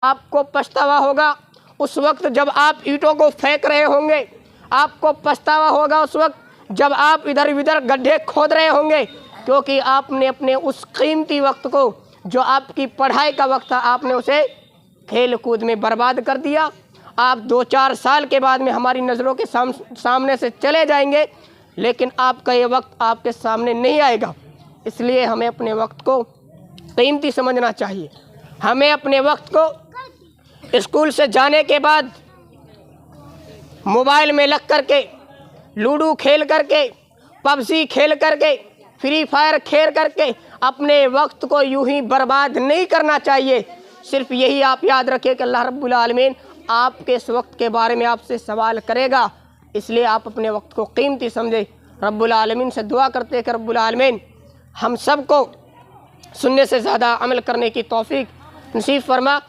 आपको पछतावा होगा उस वक्त जब आप ईंटों को फेंक रहे होंगे। आपको पछतावा होगा उस वक्त जब आप इधर उधर गड्ढे खोद रहे होंगे, क्योंकि आपने अपने उस कीमती वक्त को, जो आपकी पढ़ाई का वक्त था, आपने उसे खेल कूद में बर्बाद कर दिया। आप 2-4 साल के बाद में हमारी नज़रों के सामने से चले जाएंगे, लेकिन आपका ये वक्त आपके सामने नहीं आएगा। इसलिए हमें अपने वक्त को कीमती समझना चाहिए। हमें अपने वक्त को स्कूल से जाने के बाद मोबाइल में लग करके, लूडो खेल करके, पबजी खेल करके, फ्री फायर खेल करके अपने वक्त को यूं ही बर्बाद नहीं करना चाहिए। सिर्फ यही आप याद रखें कि अल्लाह रब्बुल आलमीन आपके इस वक्त के बारे में आपसे सवाल करेगा। इसलिए आप अपने वक्त को कीमती समझे। रब्बुल आलमीन से दुआ करते हैं कि रब्बुल आलमीन हम सब को सुनने से ज़्यादा अमल करने की तौफीक नसीब फरमा।